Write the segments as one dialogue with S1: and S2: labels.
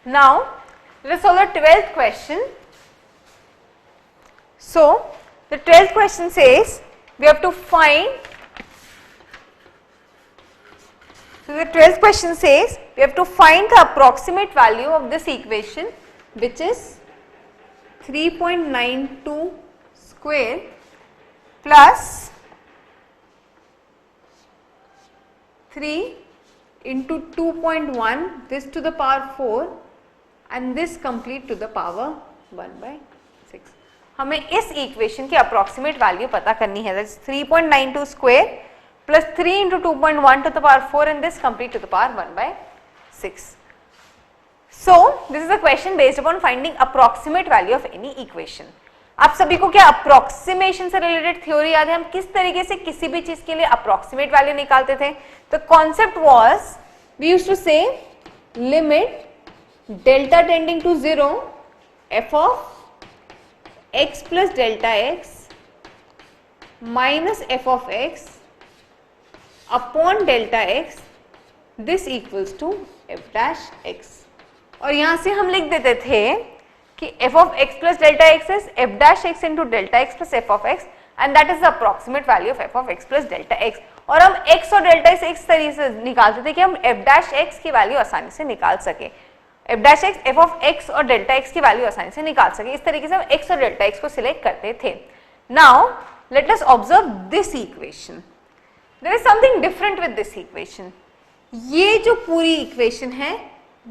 S1: Now let us solve the 12th question. So the 12th question says we have to find, so the 12th question says we have to find the approximate value of this equation, which is 3.92 square plus 3 into 2.1 this to the power 4 and this complete to the power 1/6. हमें इस equation की approximate value पता करनी है, that's 3.92 square plus 3 into 2.1 to the power 4 and this complete to the power 1/6. So this is a question based upon finding approximate value of any equation. आप सभी को क्या अप्रोक्सीमेशन से रिलेटेड थ्योरी याद है? हम किस तरीके से किसी भी चीज के लिए अप्रोक्सीमेट वैल्यू निकालते थे? The concept was we used to say limit delta tending to 0 f of x plus delta x minus f of x upon delta x, this equals to f dash x. और यहां से हम लिख देते थे कि f of x plus delta x is f dash x into delta x plus f of x and that is the approximate value of f of x plus delta x. और हम x और delta x इस तरीके से निकालते थे कि हम f dash x की वैल्यू आसानी से निकाल सके, f dash x f of x और delta x की वैल्यू आसानी से निकाल सके, इस तरीके से हम x और delta x को सिलेक्ट करते थे. Now let us observe this equation. There is something different with this equation. ये जो पूरी इक्वेशन है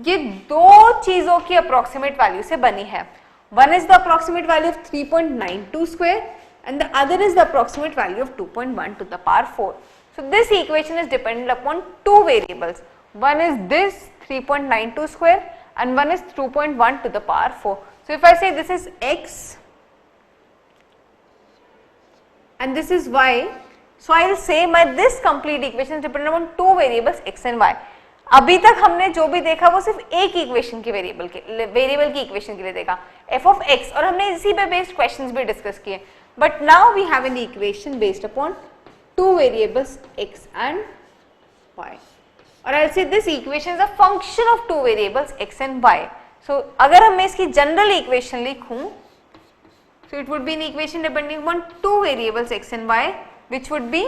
S1: ये दो चीजों की अप्रोक्सीमेट वैल्यू से बनी है. One is the approximate value of 3.92 square and the other is the approximate value of 2.1 to the power 4. So this equation is dependent upon two variables. One is this 3.92 square and one is 2.1 to the power 4. So if I say this is x and this is y, so I will say my this complete equation is dependent on two variables x and y. अभी तक हमने जो भी देखा वो सिर्फ एक equation की वेरिएबल की इक्वेशन के लिए देखा f of x, और हमने इसी पे बेस्ड क्वेश्चंस भी डिस्कस किए. But now we have an equation based upon two variables x and y. और I will say this equation is a function of two variables x and y. So अगर हम इसकी general equation लिखूं, so it would be an equation depending upon two variables x and y, which would be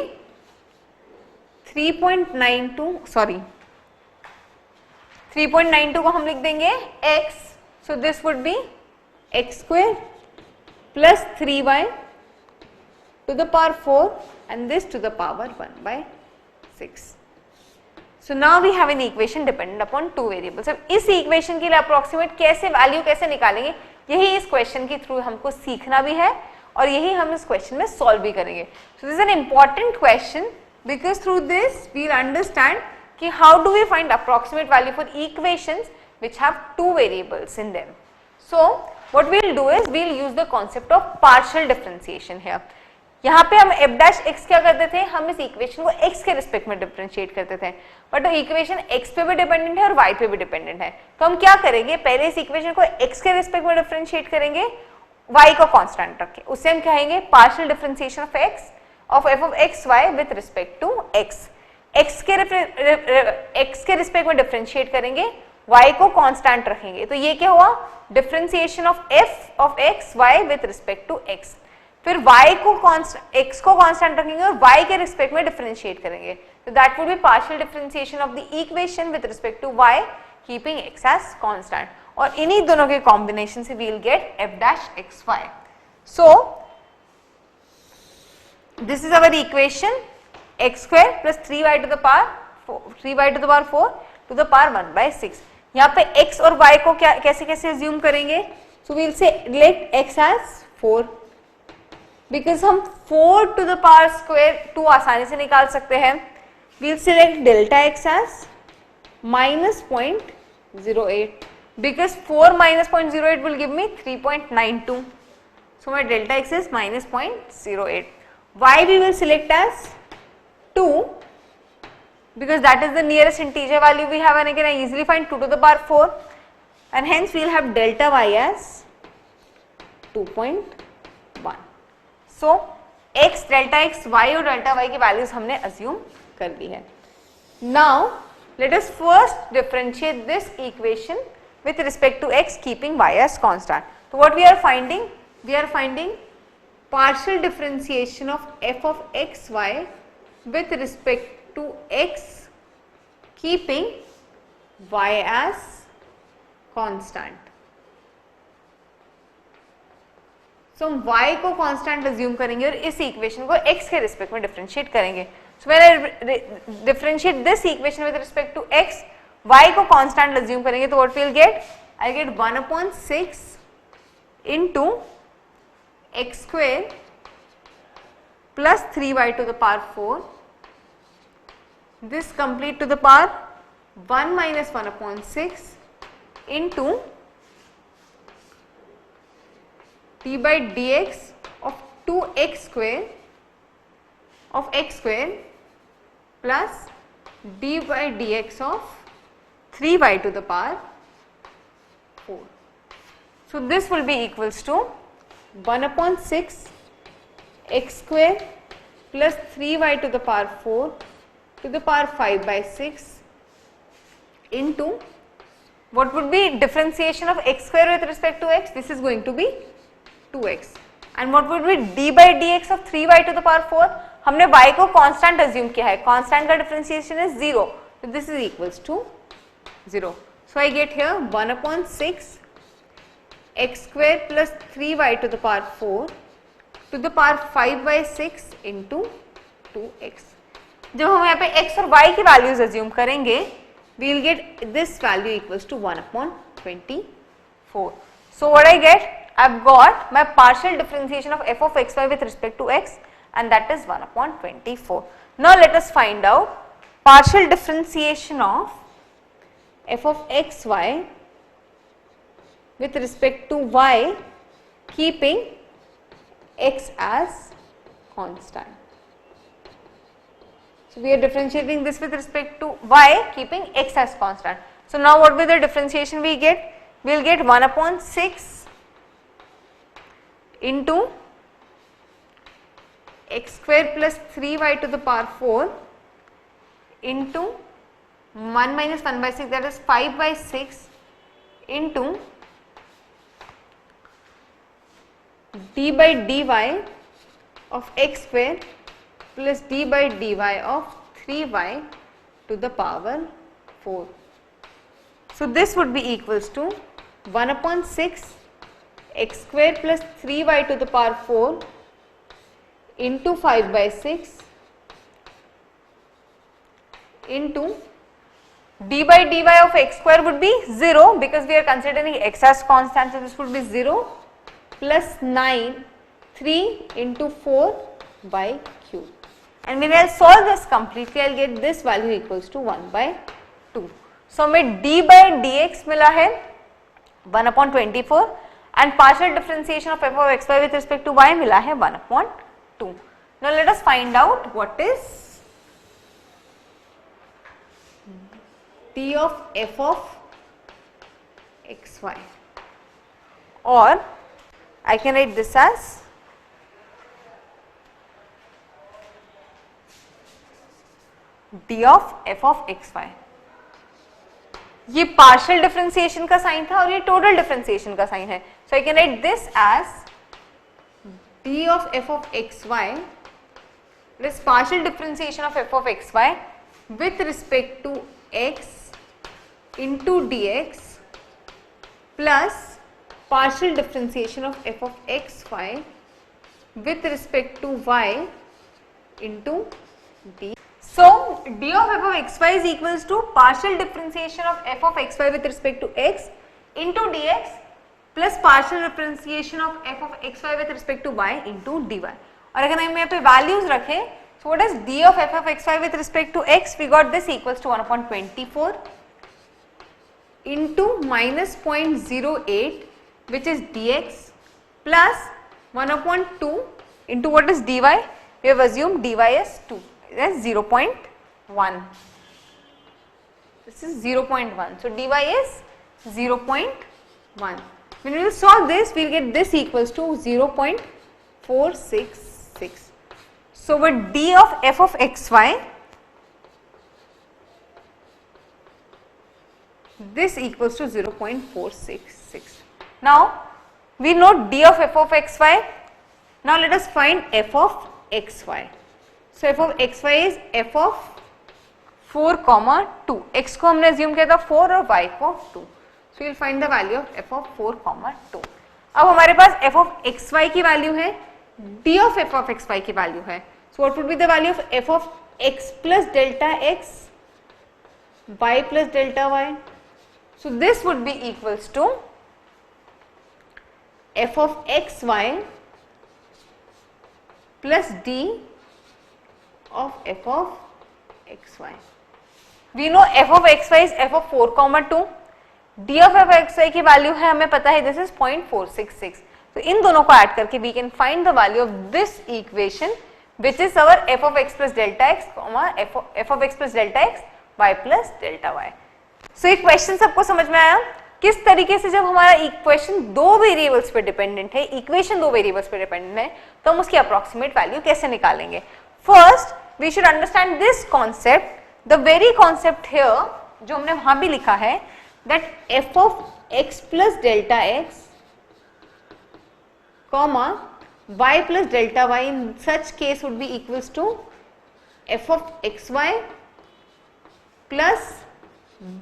S1: 3.92 को हम लिख देंगे x, so this would be x square plus 3y to the power 4 and this to the power 1/6. So now we have an equation dependent upon two variables. अब इस equation के लिए approximate कैसे value कैसे निकालेंगे, यही इस क्वेश्चन के थ्रू हमको सीखना भी है और यही हम इस क्वेश्चन में सॉल्व भी करेंगे. So this is an important question because through this we will understand कि how do we find approximate value for equations which have two variables in them. So what we will do is we will use the concept of partial differentiation here. यहाँ पे हम f dash x क्या करते थे, हम इस equation को x के रिस्पेक्ट में डिफरेंशिएट करते थे, बट वो इक्वेशन x पे भी डिपेंडेंट है और y पे भी डिपेंडेंट है. तो हम क्या करेंगे, पहले इस इक्वेशन को x के रिस्पेक्ट में डिफरेंशिएट करेंगे, y को कांस्टेंट रखें, उससे हम कहेंगे partial differentiation of x of f of x y with respect to x. x के रिस्पेक्ट में डिफरेंशिएट करेंगे, y को कांस्टेंट रखेंगे, तो ये क्या हुआ, differentiation of f of x y with respect to x. फिर y को x को कांस्टेंट रखेंगे और y के रिस्पेक्ट में डिफरेंशिएट करेंगे, तो that would be partial differentiation of the equation with respect to y keeping x as constant. और इन्हीं दोनों के कॉम्बिनेशन से we will get f dash xy. So this is our equation x square plus 3y to the power 4 to the power 1/6. यहाँ पे x और y को क्या कैसे कैसे अज्यूम करेंगे, so we'll say let x as 4 because हम 4 to the power square 2 आसानी से निकाल सकते हैं. We'll select delta x as minus 0.08 because 4 minus 0.08 will give me 3.92. So my delta x is minus 0.08. Y we will select as 2 because that is the nearest integer value we have, and again I easily find 2 to the power 4 and hence we will have delta y as 2.1. So x, delta x, y और delta y की values हमने assume कर ली है. Now let us first differentiate this equation with respect to x keeping y as constant. So what we are finding? We are finding partial differentiation of f of xy with respect to x keeping y as constant. So हम y को constant assume करेंगे और इस equation को x के respect में differentiate करेंगे. So when I differentiate this equation with respect to x, y को कांस्टेंट अज्यूम करेंगे तो what will get? I get 1/6 into x square plus 3y to the power 4. This complete to the power 1 minus 1/6 into d by dx of 2x square of x square plus d by dx of 3y to the power 4. So this will be equals to 1/6 x square plus 3y to the power 4 to the power 5/6 into what would be differentiation of x square with respect to x? This is going to be 2x. And what would be d by dx of 3y to the power 4? हमने y को constant assume किया है, constant का differentiation is 0, so this is equals to 0. So I get here 1/6 x square plus 3y to the power 4 to the power 5/6 into 2x. जब हम यहाँ पे x और y की वैल्यूज अज्यूम करेंगे, we will get this value equals to 1/24. So what I get? I've got my partial differentiation of f of xy with respect to x, and that is 1/24. Now let us find out partial differentiation of f of xy with respect to y keeping x as constant. So we are differentiating this with respect to y keeping x as constant. So now what will the differentiation we get? We will get 1/6 into x square plus 3y to the power 4 into 1 minus 1/6, that is 5/6 into d by dy of x square plus d by dy of 3y to the power 4. So this would be equals to 1/6 x square plus 3y to the power 4 into 5/6 into d by dy of x square would be 0 because we are considering x as constant, so this would be 0 plus 9 3 into 4 by cube. And when I solve this completely, I will get this value equals to 1/2. So हमें d by dx मिला है 1/24 and partial differentiation of f of xy with respect to y मिला है 1/2. Now let us find out what is d of f of xy, or I can write this as d of f of xy. ये partial differentiation का sign था और ये total differentiation का sign है. So I can write this as d of f of xy, it is partial differentiation of f of xy with respect to x into dx plus partial differentiation of f of xy with respect to y into d. So d of f of xy is equals to partial differentiation of f of xy with respect to x into dx plus partial differentiation of f of xy with respect to y into dy. और अगर हम यहाँ पे values रखें, so what is d of f of xy with respect to x? We got this equals to 1/24 into minus 0.08, which is dx, plus 1/2 into what is dy? We have assumed dy is 2. That's 0.1. This is 0.1. So dy is 0.1. When we will solve this, we will get this equals to 0.466. So with d of f of xy this equals to 0.466. Now we know d of f of xy. Now let us find f of xy. So f of xy is f of 4, 2. x को हमने assume किया था 4 और y को 2. So we'll find the value of f of 4, 2. अब हमारे पास f of xy की value है, d of f of xy की वैल्यू है. So what would be the value of f of x plus delta x, y plus delta y? So this would be equals to f of xy plus d of f of xy. We know f of xy is f of 4, 2. d of f of xy की value है हमें पता है, this is 0.466. तो इन दोनों को add करके we can find the value of this equation which is our f of x plus delta x, f of x plus delta x, y plus delta y. So ये question सबको समझ में आया? किस तरीके से जब हमारा इक्वेशन दो वेरिएबल्स पे डिपेंडेंट है, इक्वेशन दो वेरिएबल्स पे डिपेंडेंट है, तो हम उसकी अप्रोक्सीमेट वैल्यू कैसे निकालेंगे. First we should understand this concept, the very concept here जो हमने वहां भी लिखा है, that f of x plus delta x comma y plus delta y in such case would be equals to f of xy plus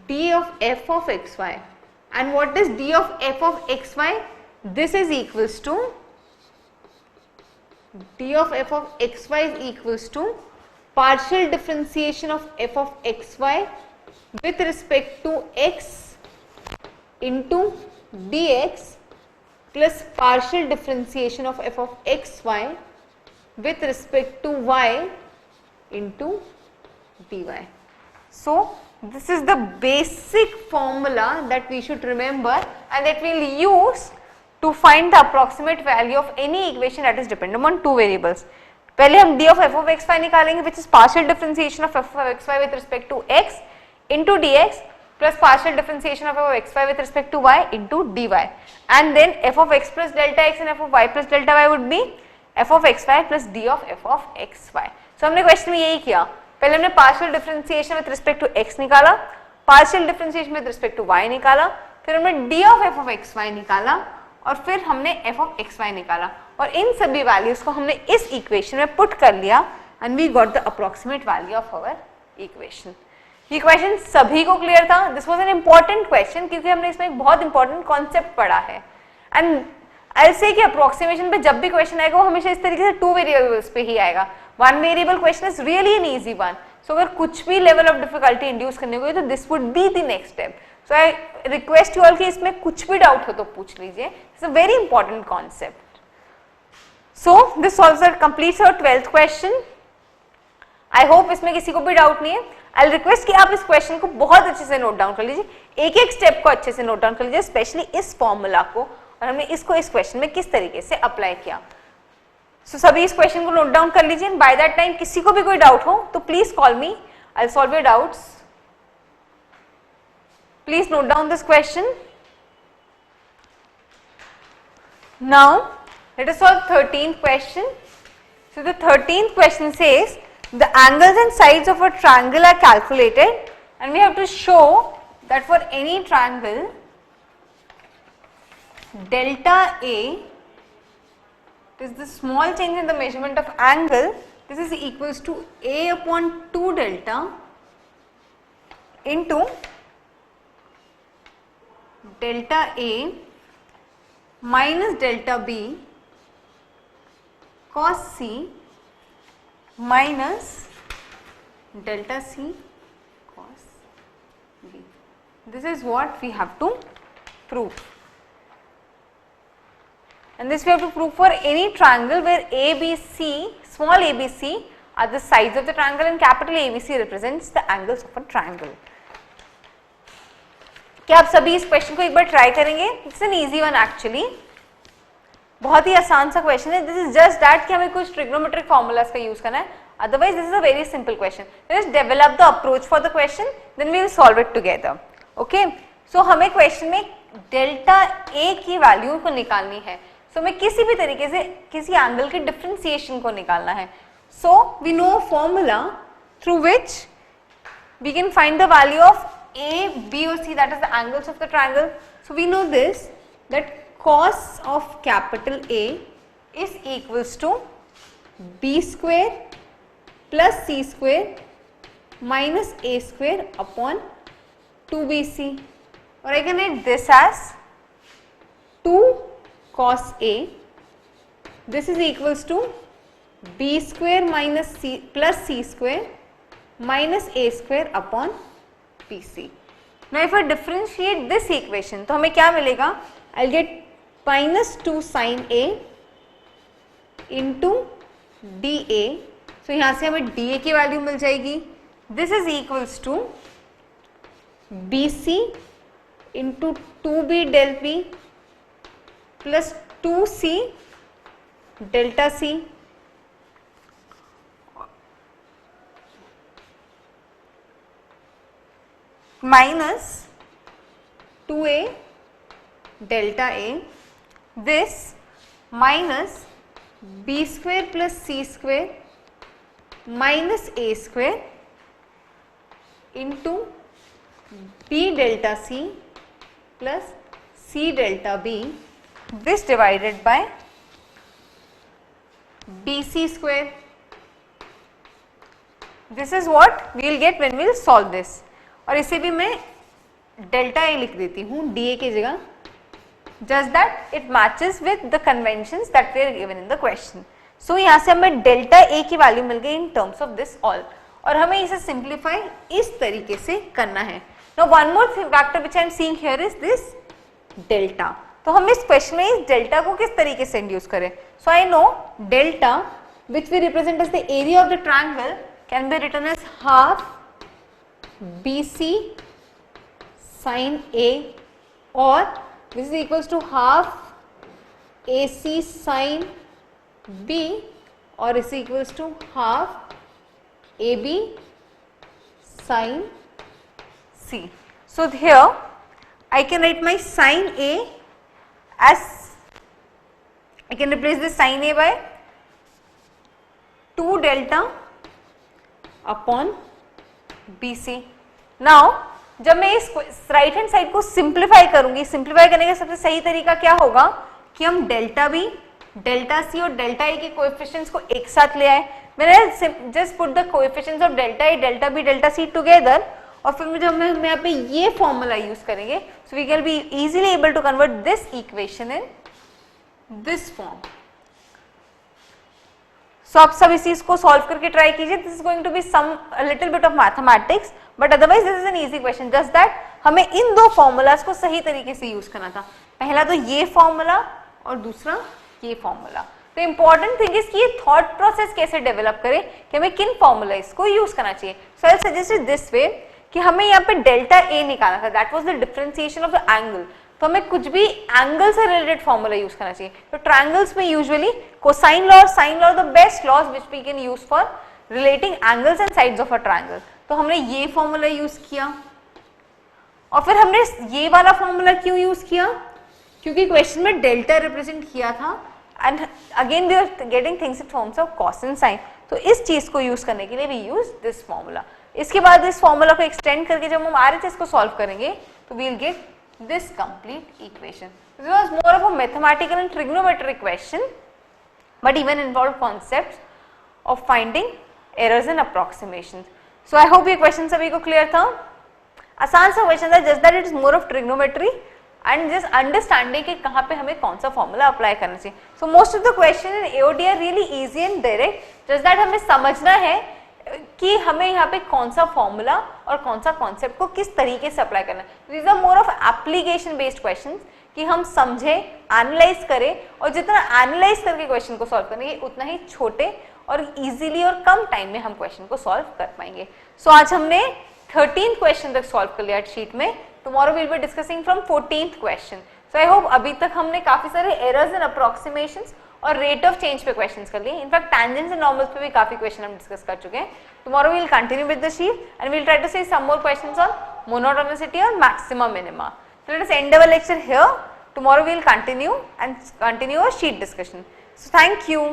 S1: d of f of xy. And what is d of f of xy? This is equals to d of f of xy is equals to partial differentiation of f of xy with respect to x into dx plus partial differentiation of f of xy with respect to y into dy. So this is the basic formula that we should remember and that we will use to find the approximate value of any equation that is dependent on two variables. पहले हम d of f of xy निकालेंगे, which is partial differentiation of f of xy with respect to x into dx plus partial differentiation of f of xy with respect to y into dy, and then f of x plus delta x and f of y plus delta y would be f of xy plus d of f of xy. So हमने question में यही किया, पहले हमने partial differentiation with respect to x निकाला, partial differentiation with respect to y निकाला, फिर हमने d of f of xy निकाला और फिर हमने f of xy निकाला और इन सभी वैल्यूज को हमने इस इक्वेशन में पुट कर लिया and we got the approximate value of our equation. ये क्वेश्चन सभी को क्लियर था? This was an important question क्योंकि हमने इसमें एक बहुत इंपॉर्टेंट कॉन्सेप्ट पढ़ा है. एंड आई से कि अप्रोक्सीमेशन पे जब भी क्वेश्चन आएगा वो हमेशा इस तरीके से टू वेरिएबल्स पे ही आएगा. One variable question is really an easy one. So अगर कुछ भी लेवल ऑफ डिफिकल्टी इंड्यूस करने को है तो this would be the next step. So I request you all कि इसमें कुछ भी डाउट हो तो पूछ लीजिए. It's a very important concept. So this solves our completes our 12th क्वेश्चन. आई होप इसमें किसी को भी डाउट नहीं है. आई रिक्वेस्ट कि आप इस क्वेश्चन को बहुत अच्छे से नोट डाउन कर लीजिए, एक एक स्टेप को अच्छे से नोट डाउन कर लीजिए, स्पेशली इस फॉर्मूला को और हमने इसको इस क्वेश्चन में किस तरीके से अप्लाई किया. सो सभी इस क्वेश्चन को नोट डाउन कर लीजिए. बाय दैट टाइम किसी को भी कोई डाउट हो तो please call me, I will solve your doubts. Please note down this question. Now let us solve 13th question. So the 13th question says the angles and sides of a triangle are calculated and we have to show that for any triangle delta A, it is the small change in the measurement of angle, this is equals to A upon 2 delta into delta A minus delta B cos C minus delta C cos B. This is what we have to prove. And this we have to prove for any triangle where ABC, small abc are the sides of the triangle and capital ABC represents the angles of a triangle. क्या आप सभी इस question को एक बार try करेंगे? It's an easy one actually, बहुत ही आसान सा क्वेश्चन है. दिस इज जस्ट दैट कि हमें कुछ ट्रिग्नोमेट्रिक फॉर्मूलाज का यूज करना है. Otherwise this is a very simple question. Just develop the approach for the question, then we will solve it together. Okay, so हमें क्वेश्चन में delta A की value को निकालनी है. सो हमें किसी भी तरीके से किसी एंगल के डिफरेंशिएशन को निकालना है. So we know a formula through which we can find the value of A, B or C, that is the angles of the triangle. So we know this, that cos of capital A is equals to B square plus C square minus A square upon 2BC, or I can write this as 2 cos A. This is equals to B square minus C plus C square minus A square upon BC. Now if I differentiate this equation, तो हमें क्या मिलेगा? I'll get minus 2 sin A into dA. So यहाँ से हमें dA की value मिल जाएगी. This is equals to BC into 2B del B plus 2C delta C minus 2A delta A. This minus B square plus C square minus A square into B delta C plus C delta B, this divided by BC square. This is what we will get when we will solve this. और इसे भी मैं delta A लिख देती हूँ D A की जगह, just that it matches with the conventions that we are given in the question. So यहाँ से हमें डेल्टा ए की वैल्यू मिल गई in terms of this all, और हमें इसे सिंप्लीफाई इस तरीके से करना है. Now one more factor which I am seeing here is this delta. तो हम इस क्वेश्चन में इस डेल्टा को किस तरीके से इंड्यूस करें? So I know delta which we represent as the area of the triangle can be written as half BC sin A, or this is equals to half AC sin B, or is equals to half AB sin C. So here I can write my sin A as, I can replace this sin A by 2 delta upon BC. Now जब मैं इस right hand side को simplify करूंगी, simplify करने का सबसे सही तरीका क्या होगा कि हम डेल्टा बी, डेल्टा सी और डेल्टा ए के कोएफिशिएंट्स को एक साथ ले आए. मैंने just put the coefficients of delta A, delta B, delta C together, और फिर जब हम यहाँ पे ये फॉर्मूला यूज करेंगे, so we can be easily able to convert this equation in this form. So आप सब इस चीज को सॉल्व करके ट्राई कीजिए. This is going to be some little bit of mathematics, but otherwise this is an easy question. Just that हमें इन दो फॉर्मूलाज को सही तरीके से यूज करना था. पहला तो ये फॉर्मूला और दूसरा ये फॉर्मूला. तो इंपॉर्टेंट थिंग इज कि ये थॉट प्रोसेस कैसे डेवलप करें कि हमें किन फॉर्मूलाज को यूज करना चाहिए. सो आई सजेस्ट दिस वे कि हमें यहाँ पे डेल्टा ए निकालना था, that was the differentiation of the angle. तो हमें कुछ भी एंगल से रिलेटेड फॉर्मूला यूज करना चाहिए. तो ट्रायंगल्स में यूजुअली कोसाइन लॉ और sine law the best laws which we can use for relating angles and sides of a triangle. तो हमने ये फॉर्मूला यूज किया, और फिर हमने ये वाला फॉर्मूला क्यों यूज किया? क्योंकि क्वेश्चन में डेल्टा रिप्रेजेंट किया था, and again we are getting things in terms of cos and sine. तो इस चीज को यूज करने के लिए वी यूज दिस फॉर्मूला. इसके बाद इस फॉर्मूला को एक्सटेंड करके जब हम आरएचएस को सॉल्व करेंगे तो we will get this complete equation. This was more of a mathematical and trigonometric question, but even involved concepts of finding errors and approximations. So I hope ये question सभी को clear था. आसान सा question था, just that it is more of trigonometry and just understanding कि कहाँ पे हमें कौन सा formula apply करना चाहिए. So most of the question in AOD are really easy and direct. Just that हमें समझना है कि हमें यहाँ पे कौन सा फॉर्मूला और कौन सा कॉन्सेप्ट को किस तरीके से अप्लाई करना है. These are more of application based questions कि हम समझे, एनालाइज करें, और जितना एनालाइज करके क्वेश्चन को सॉल्व करेंगे उतना ही छोटे और इजीली और कम टाइम में हम क्वेश्चन को सॉल्व कर पाएंगे. सो आज हमने 13th क्वेश्चन तक सॉल्व कर लिया शीट में. Tomorrow we will be discussing from 14th question. So I hope अभी तक हमने काफी सारे एरर्स एंड अप्रोक्सीमेशंस और रेट ऑफ चेंज पे क्वेश्चंस कर लिए. इनफैक्ट टैंजेंट्स एंड नॉर्मल्स पे भी काफी क्वेश्चन हम डिस्कस कर चुके हैं. Tomorrow we will continue with the sheet and we will try to see some more questions on monotonicity और maxima minima. So let us end our lecture here. Tomorrow we will continue and continue our sheet discussion. So thank you.